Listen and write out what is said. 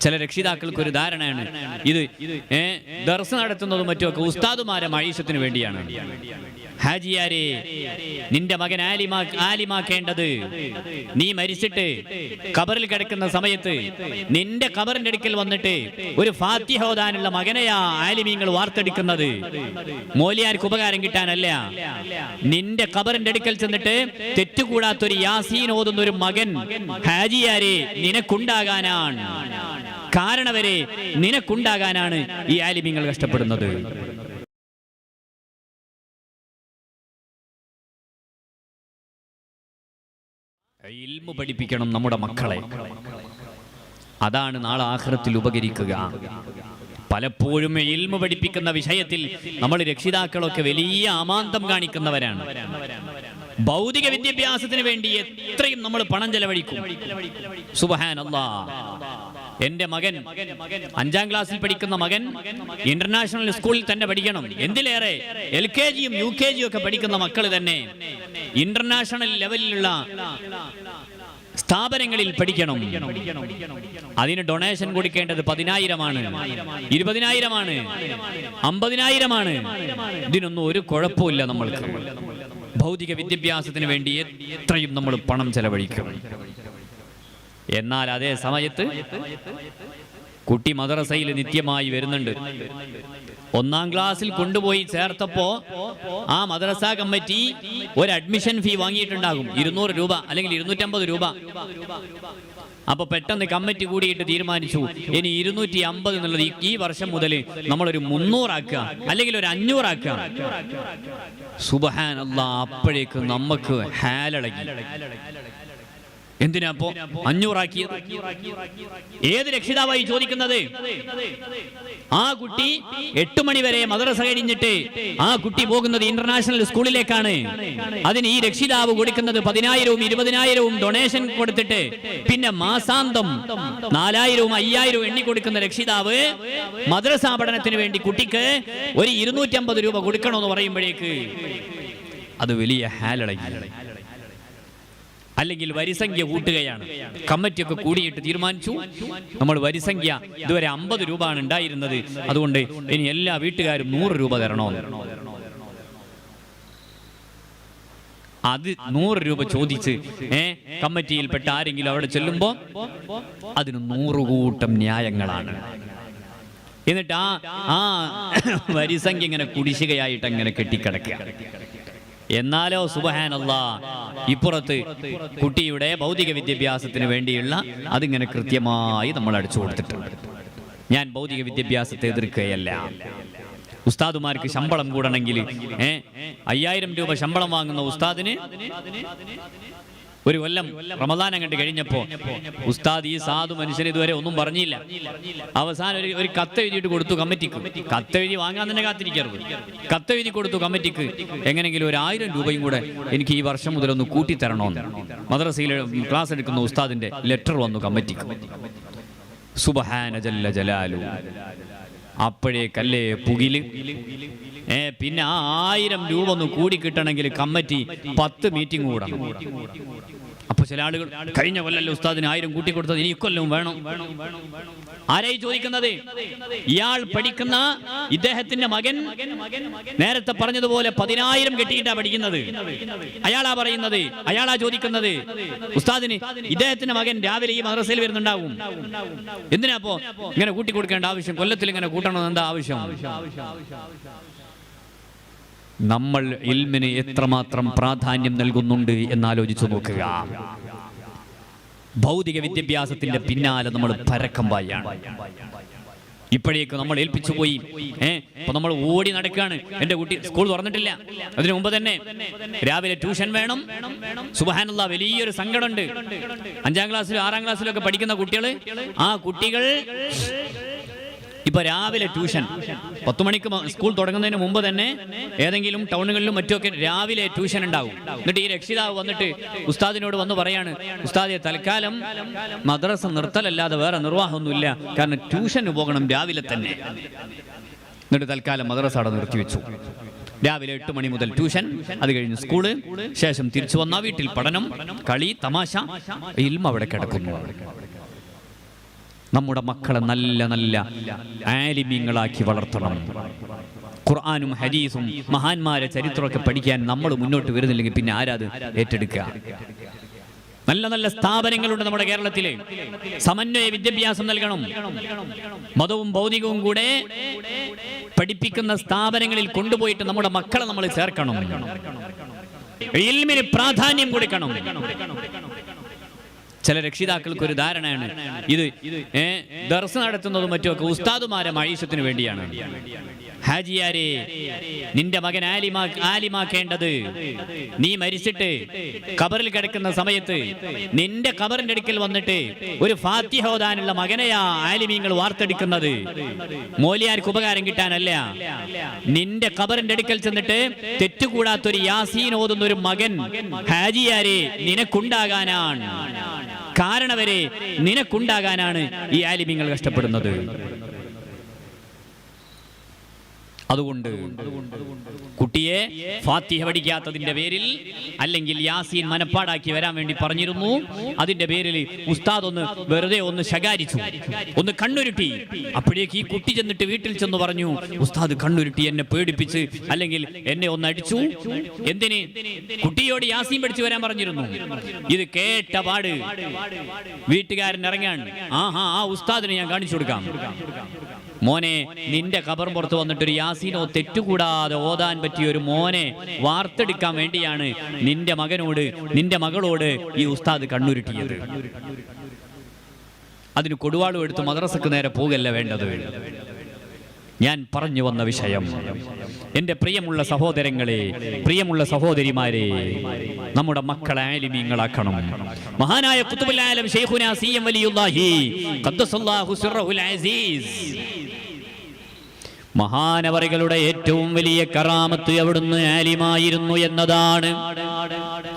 ചില രക്ഷിതാക്കൾക്ക് ഒരു ധാരണയാണ് ഇത് ദർസ് നടത്തുന്നതും മറ്റുമൊക്കെ ഉസ്താദുമാരെ മഴീഷത്തിന് വേണ്ടിയാണ്. ഹാജിയാരെ, നിന്റെ മകൻ ആലിമാക്കേണ്ടത് നീ മരിച്ചിട്ട് ഖബറിൽ കിടക്കുന്ന സമയത്ത് നിന്റെ ഖബറിന്റെ അടുക്കൽ വന്നിട്ട് ഒരു ഫാത്തിഹ ഓതാനുള്ള മകനെയാ ആലിമീങ്ങൾ വാർത്തെടുക്കുന്നത്. മോലിയാർക്ക് ഉപകാരം കിട്ടാനല്ല. നിന്റെ ഖബറിന്റെ അടുക്കൽ ചെന്നിട്ട് തെറ്റുകൂടാത്തൊരു യാസീൻ ഓതുന്ന ഒരു മകൻ ഹാജിയാരെ നിനക്കുണ്ടാകാനാണ്. കാരണവരെ നിനക്കുണ്ടാകാനാണ് ഈ ആലിമീങ്ങൾ കഷ്ടപ്പെടുന്നത്. ഇൽമു പഠിപ്പിക്കണം നമ്മുടെ മക്കളെ. അതാണ് നാളെ ആഖിറത്തിൽ ഉപകരിക്കുക. പലപ്പോഴും ഇൽമു പഠിപ്പിക്കുന്ന വിഷയത്തിൽ നമ്മൾ രക്ഷിതാക്കളൊക്കെ വലിയ അമാന്തം കാണിക്കുന്നവരാണ്. ഭൗതിക വിദ്യാഭ്യാസത്തിന് വേണ്ടി എത്രയും നമ്മൾ പണം ചെലവഴിക്കും. സുബ്ഹാനല്ലാഹ്. എന്റെ മകൻ 5ാം ക്ലാസ്സിൽ പഠിക്കുന്ന മകൻ ഇന്റർനാഷണൽ സ്കൂളിൽ തന്നെ പഠിക്കണം. എന്തിലേറെ LKGയും UKGയും ഒക്കെ പഠിക്കുന്ന മക്കൾ തന്നെ ഇന്റർനാഷണൽ ലെവലിലുള്ള സ്ഥാപനങ്ങളിൽ പഠിക്കണം. അതിന് ഡൊണേഷൻ കൊടുക്കേണ്ടത് 10,000-ആണ്, 20,000-ആണ്, 50,000-ആണ്. ഇതിനൊന്നും ഒരു കുഴപ്പമില്ല. നമ്മൾക്ക് ഭൗതിക വിദ്യാഭ്യാസത്തിന് വേണ്ടി എത്രയും നമ്മൾ പണം ചെലവഴിക്കും. എന്നാൽ അതേ സമയത്ത് കുട്ടി മദ്രസയിൽ നിത്യമായി വരുന്നുണ്ട്. 1ാം ക്ലാസ്സിൽ കൊണ്ടുപോയി ചേർത്തപ്പോ ആ മദ്രസ കമ്മിറ്റി ഒരു അഡ്മിഷൻ ഫീ വാങ്ങിയിട്ടുണ്ടാകും, 200 രൂപ അല്ലെങ്കിൽ 250 രൂപ. അപ്പൊ പെട്ടെന്ന് കമ്മിറ്റി കൂടിയിട്ട് തീരുമാനിച്ചു, ഇനി 250 എന്നുള്ളത് ഈ വർഷം മുതൽ നമ്മളൊരു 300 ആക്കുക, അല്ലെങ്കിൽ ഒരു 500 ആക്കുക. സുബ്ഹാനല്ലാഹ്. അപ്പോഴേക്ക് നമുക്ക് ഹാലളകി. എന്തിനാ അപ്പോ 500 ആക്കിയത്? ഏത് രക്ഷിതാവായി ചോദിക്കുന്നത്? ആ കുട്ടി 8 മണി വരെ മദ്രസ കഴിഞ്ഞിട്ട് ആ കുട്ടി പോകുന്നത് ഇന്റർനാഷണൽ സ്കൂളിലേക്കാണ്. അതിന് ഈ രക്ഷിതാവ് കൊടുക്കുന്നത് 10,000-ഉം 20,000-ഉം ഡൊണേഷൻ കൊടുത്തിട്ട് പിന്നെ മാസാന്തം 4,000-ഉം 5,000-ഉം എണ്ണി കൊടുക്കുന്ന രക്ഷിതാവ് മദ്രസ പഠനത്തിന് വേണ്ടി കുട്ടിക്ക് ഒരു 250 രൂപ കൊടുക്കണമെന്ന് പറയുമ്പോഴേക്ക് അത് വലിയ ഹാലളകി. അല്ലെങ്കിൽ വരിസംഖ്യ കൂട്ടുകയാണ്. കമ്മിറ്റിയൊക്കെ കൂടിയിട്ട് തീരുമാനിച്ചു, നമ്മൾ വരിസംഖ്യ ഇതുവരെ 50 രൂപ ആണ് ഉണ്ടായിരുന്നത്, അതുകൊണ്ട് ഇനി എല്ലാ വീട്ടുകാരും 100 രൂപ തരണോ. അത് 100 രൂപ ചോദിച്ച് കമ്മിറ്റിയിൽപ്പെട്ട ആരെങ്കിലും അവിടെ ചെല്ലുമ്പോ അതിന് 100 കൂട്ടം ന്യായങ്ങളാണ്. എന്നിട്ട് ആ വരിസംഖ്യ ഇങ്ങനെ കുടിശ്ശികയായിട്ട് അങ്ങനെ കെട്ടിക്കിടക്കുക. എന്നാലോ സുബ്ഹാനല്ലാഹ്, ഇപ്പുറത്ത് കുട്ടിയുടെ ഭൗതിക വിദ്യാഭ്യാസത്തിന് വേണ്ടിയുള്ള അതിങ്ങനെ കൃത്യമായി നമ്മൾ അടിച്ചു കൊടുത്തിട്ടുണ്ട്. ഞാൻ ഭൗതിക വിദ്യാഭ്യാസത്തെ എതിർക്കുകയല്ല. ഉസ്താദുമാർക്ക് ശമ്പളം കൂടണമെങ്കിൽ 5,000 രൂപ ശമ്പളം വാങ്ങുന്ന ഉസ്താദിന് ഒരു കൊല്ലം റമദാൻ അങ്ങോട്ട് കഴിഞ്ഞപ്പോ ഉസ്താദ് ഈ സാധു മനുഷ്യൻ ഇതുവരെ ഒന്നും പറഞ്ഞില്ല. അവസാനം ഒരു കത്ത് എഴുതിയിട്ട് കൊടുത്തു കമ്മിറ്റിക്ക്. കത്തെഴുതി വാങ്ങാൻ തന്നെ കാത്തിരിക്കരുത്. കത്തെഴുതി കൊടുത്തു കമ്മിറ്റിക്ക്, എങ്ങനെങ്കിലും ഒരു 1,000 രൂപയും കൂടെ എനിക്ക് ഈ വർഷം മുതൽ ഒന്ന് കൂട്ടിത്തരണമെന്ന്. മദ്രസയിൽ ക്ലാസ് എടുക്കുന്ന ഉസ്താദിന്റെ ലെറ്റർ വന്നു കമ്മിറ്റിക്ക്. സുബ്ഹാന ജല്ല ജലാലു. അപ്പോഴേക്കല്ലേ പുകില്. പിന്നെ ആ 1,000 രൂപ ഒന്ന് കൂടി കിട്ടണമെങ്കിൽ കമ്മിറ്റി 10 മീറ്റിംഗ് കൂടണം. അപ്പൊ ചില ആളുകൾ കഴിഞ്ഞ കൊല്ലല്ലേ ഉസ്താദിന് 1,000 കൂട്ടി കൊടുത്തത്, ഇനി ഇക്കൊല്ലവും വേണം. ആരായി ചോദിക്കുന്നത്? ഇയാൾ പഠിക്കുന്ന ഇദ്ദേഹത്തിന്റെ മകൻ നേരത്തെ പറഞ്ഞതുപോലെ 10,000 കെട്ടിയിട്ടാ പഠിക്കുന്നത്. അയാളാ പറയുന്നത്, അയാളാ ചോദിക്കുന്നത്. ഉസ്താദിന് ഇദ്ദേഹത്തിന്റെ മകൻ രാവിലെ ഈ മദ്രസയിൽ വരുന്നുണ്ടാവും. എന്തിനാ അപ്പോ ഇങ്ങനെ കൂട്ടി കൊടുക്കേണ്ട ആവശ്യം? കൊല്ലത്തിൽ ഇങ്ങനെ കൂട്ടണമെന്ന് എന്താ ആവശ്യം? നമ്മൾ ഇൽമിന് എത്രമാത്രം പ്രാധാന്യം നൽകുന്നുണ്ട് എന്നാലോചിച്ചു നോക്കുക. ഭൗതിക വിദ്യാഭ്യാസത്തിന്റെ പിന്നാലെ നമ്മൾ പരക്കം പായാണ്. ഇപ്പോഴേക്ക് നമ്മൾ ഏൽപ്പിച്ചു പോയി. ഇപ്പൊ നമ്മൾ ഓടി നടക്കാണ്. എന്റെ കുട്ടി സ്കൂൾ തുറന്നിട്ടില്ല, അതിനു മുമ്പ് തന്നെ രാവിലെ ട്യൂഷൻ വേണം. സുബ്ഹാനല്ലാഹ്, വലിയൊരു സങ്കടമുണ്ട്. 5ാം ക്ലാസ്സിലും 6ാം ക്ലാസ്സിലും ഒക്കെ പഠിക്കുന്ന കുട്ടികൾ, ആ കുട്ടികൾ ഇപ്പൊ രാവിലെ ട്യൂഷൻ 10 മണിക്ക് സ്കൂൾ തുടങ്ങുന്നതിന് മുമ്പ് തന്നെ ഏതെങ്കിലും ടൗണുകളിലും മറ്റുമൊക്കെ രാവിലെ ട്യൂഷൻ ഉണ്ടാവും. എന്നിട്ട് ഈ രക്ഷിതാവ് വന്നിട്ട് ഉസ്താദിനോട് വന്ന് പറയാണ്, ഉസ്താദെ തൽക്കാലം മദ്രസ നിർത്തലല്ലാതെ വേറെ നിർവാഹമൊന്നുമില്ല, കാരണം ട്യൂഷന് പോകണം രാവിലെ തന്നെ. എന്നിട്ട് തൽക്കാലം മദ്രസ അവിടെ നിർത്തിവെച്ചു. രാവിലെ 8 മണി മുതൽ ട്യൂഷൻ, അത് കഴിഞ്ഞ് സ്കൂള്, ശേഷം തിരിച്ചു വന്ന വീട്ടിൽ പഠനം, കളി, തമാശ, ഇൽമ അവിടെ കിടക്കുന്നു. നമ്മുടെ മക്കളെ നല്ല നല്ല ആലിമീങ്ങളാക്കി വളർത്തണം. ഖുർആനും ഹദീസും മഹാന്മാരെ ചരിത്രമൊക്കെ പഠിക്കാൻ നമ്മൾ മുന്നോട്ട് വരുന്നില്ലെങ്കിൽ പിന്നെ ആരാത് ഏറ്റെടുക്കുക? നല്ല നല്ല സ്ഥാപനങ്ങളുണ്ട് നമ്മുടെ കേരളത്തില്. സമന്വയ വിദ്യാഭ്യാസം നൽകണം. മതവും ഭൗതികവും കൂടെ പഠിപ്പിക്കുന്ന സ്ഥാപനങ്ങളിൽ കൊണ്ടുപോയിട്ട് നമ്മുടെ മക്കളെ നമ്മൾ ചേർക്കണം. ഇൽമിന് പ്രാധാന്യം കൊടുക്കണം. ചില രക്ഷിതാക്കൾക്ക് ഒരു ധാരണയാണ്, ഇത് ദർസ് നടത്തുന്നതും മറ്റുമൊക്കെ ഉസ്താദുമാരെ മഈശത്തിന് വേണ്ടിയാണ്. ഹാജിയാരെ, നിന്റെ മകൻ ആലിമാക്കേണ്ടത് നീ മരിച്ചിട്ട് ഖബറിൽ കിടക്കുന്ന സമയത്ത് നിന്റെ ഖബറിന്റെ അടുക്കൽ വന്നിട്ട് ഒരു ഫാത്തിഹ ഓതാനുള്ള മകനെയാ ആലിമീങ്ങൾ വാർത്തെടുക്കുന്നത്. മോലിയാർക്ക് ഉപകാരം കിട്ടാനല്ല. നിന്റെ ഖബറിന്റെ അടുക്കൽ ചെന്നിട്ട് തെറ്റുകൂടാത്തൊരു യാസീൻ ഓതുന്ന ഒരു മകൻ ഹാജിയാരെ നിനക്കുണ്ടാകാനാണ്. കാരണവരെ നിനക്കുണ്ടാകാനാണ് ഈ ആലിമീങ്ങൾ കഷ്ടപ്പെടുന്നത്. അതുകൊണ്ട് കുട്ടിയെ ഫാത്തിഹ പഠിക്കാത്തതിന്റെ പേരിൽ അല്ലെങ്കിൽ യാസീൻ മനപ്പാടാക്കി വരാൻ വേണ്ടി പറഞ്ഞിരുന്നു. അതിന്റെ പേരിൽ ഉസ്താദ് ഒന്ന് വെറുതെ ഒന്ന് ശകാരിച്ചു, ഒന്ന് കണ്ണുരുട്ടി. അപ്പോഴേക്ക് ഈ കുട്ടി ചെന്നിട്ട് വീട്ടിൽ ചെന്ന് പറഞ്ഞു, ഉസ്താദ് കണ്ണുരുട്ടി, എന്നെ പേടിപ്പിച്ച്, അല്ലെങ്കിൽ എന്നെ ഒന്ന് അടിച്ചു. എന്തിന്? കുട്ടിയോട് യാസീൻ പഠിച്ചു വരാൻ പറഞ്ഞിരുന്നു. ഇത് കേട്ട പാട് വീട്ടുകാരൻ ഇറങ്ങാൻ, ആ ഉസ്താദിനെ ഞാൻ കാണിച്ചു കൊടുക്കാം. മോനെ, നിന്റെ ഖബർ പുറത്ത് വന്നിട്ടൊരു യാസീനോ തെറ്റുകൂടാതെ ഓതാൻ പറ്റിയ ഒരു മോനെ വാർത്തെടുക്കാൻ വേണ്ടിയാണ് നിന്റെ മകനോട്, നിന്റെ മകളോട് ഈ ഉസ്താദ് കണ്ണുരുട്ടിയത്. അതിന് കൊടുവാളും എടുത്ത് മദ്രസക്ക് നേരെ പോകല്ല വേണ്ടത്. ഞാൻ പറഞ്ഞു വന്ന വിഷയം, എന്റെ പ്രിയമുള്ള സഹോദരങ്ങളെ, പ്രിയമുള്ള സഹോദരിമാരെ, നമ്മുടെ മക്കളെ ആലിമീങ്ങളാക്കണം. മഹാനായ ഖുതുബുൽ ആലം ശൈഖുനാ സിഎം വലിയുല്ലാഹി ഖദ്ദസല്ലാഹു സിർറഹുൽ അസീസ്, മഹാനവറുകളുടെ ഏറ്റവും വലിയ കറാമത്ത് അവിടുന്ന് ആലിമായിരുന്നു എന്നതാണ്.